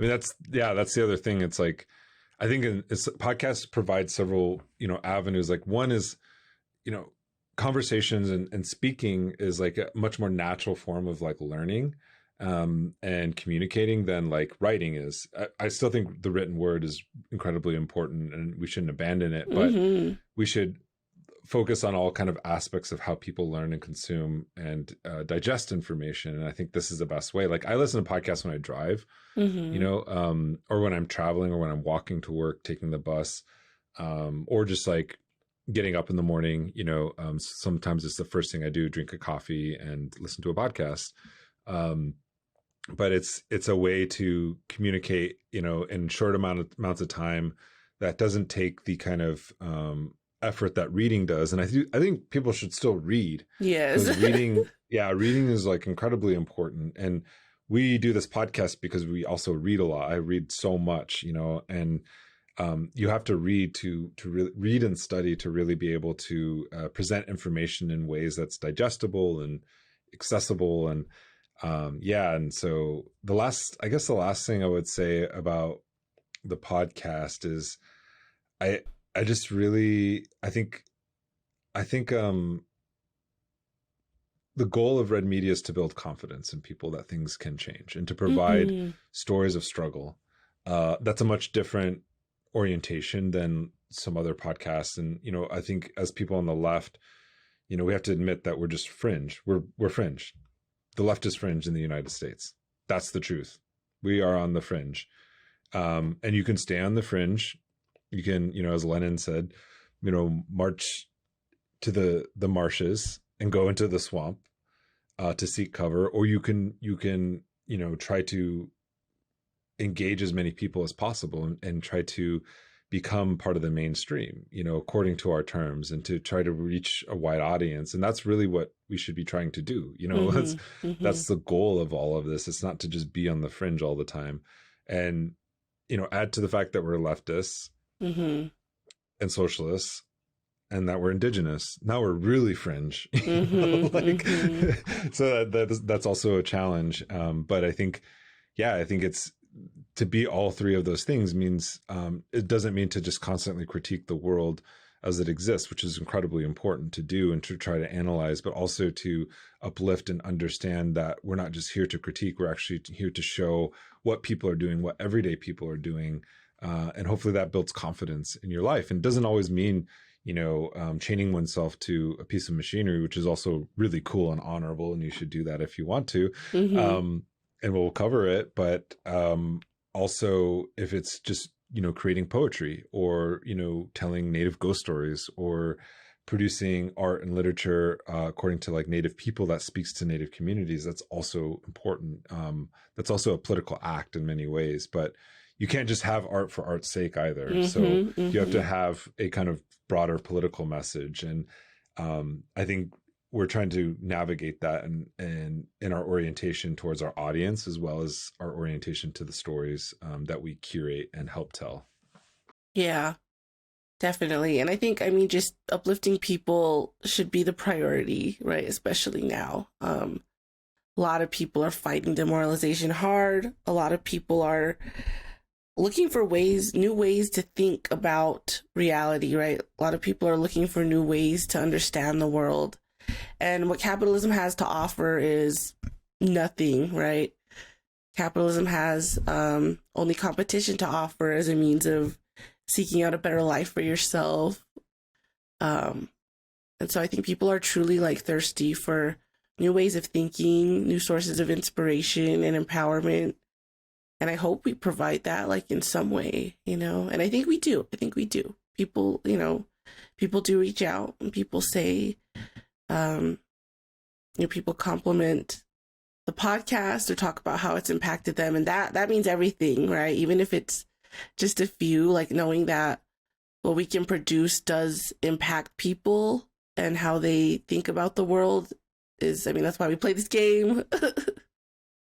mean, that's the other thing. It's like, I think podcasts provide several, avenues. Like one is, conversations and speaking is like a much more natural form of like learning and communicating than like writing is. I still think the written word is incredibly important and we shouldn't abandon it, but we should focus on all kind of aspects of how people learn and consume and digest information. And I think this is the best way. Like I listen to podcasts when I drive, or when I'm traveling or when I'm walking to work, taking the bus, or just like getting up in the morning, sometimes it's the first thing I do, drink a coffee and listen to a podcast. But it's a way to communicate, in short amounts of time that doesn't take the kind of effort that reading does. And I think people should still read. Yes. reading is like incredibly important. And we do this podcast because we also read a lot. I read so much, and you have to read to really read and study to really be able to present information in ways that's digestible and accessible. And and so the last thing I would say about the podcast is I think the goal of Red Media is to build confidence in people that things can change and to provide stories of struggle. That's a much different orientation than some other podcasts. And, I think as people on the left, we have to admit that we're just fringe. We're fringe. The left is fringe in the United States. That's the truth. We are on the fringe. And you can stay on the fringe. You can, as Lenin said, march to the marshes and go into the swamp to seek cover, or you can try to engage as many people as possible and try to become part of the mainstream, according to our terms, and to try to reach a wide audience. And that's really what we should be trying to do. That's the goal of all of this. It's not to just be on the fringe all the time. And, add to the fact that we're leftists and socialists and that we're indigenous. Now we're really fringe, so that's also a challenge. But I think it's, to be all three of those things means it doesn't mean to just constantly critique the world as it exists, which is incredibly important to do and to try to analyze, but also to uplift and understand that we're not just here to critique, we're actually here to show what people are doing, what everyday people are doing. And hopefully that builds confidence in your life. And it doesn't always mean, chaining oneself to a piece of machinery, which is also really cool and honorable. And you should do that if you want to. And we'll cover it. But also if it's just, creating poetry or, telling Native ghost stories or producing art and literature according to like Native people that speaks to Native communities, that's also important. That's also a political act in many ways, but you can't just have art for art's sake either. So you have to have a kind of broader political message. And I think we're trying to navigate that and in our orientation towards our audience, as well as our orientation to the stories that we curate and help tell. Yeah, definitely. And I think, just uplifting people should be the priority, right? Especially now. A lot of people are fighting demoralization hard. A lot of people are looking for new ways to think about reality, right? A lot of people are looking for new ways to understand the world. And what capitalism has to offer is nothing, right? Capitalism has only competition to offer as a means of seeking out a better life for yourself. And so I think people are truly like thirsty for new ways of thinking, new sources of inspiration and empowerment. And I hope we provide that like in some way, and I think we do. People, people do reach out and people say, people compliment the podcast or talk about how it's impacted them. And that means everything, right? Even if it's just a few, like knowing that what we can produce does impact people and how they think about the world is, that's why we play this game.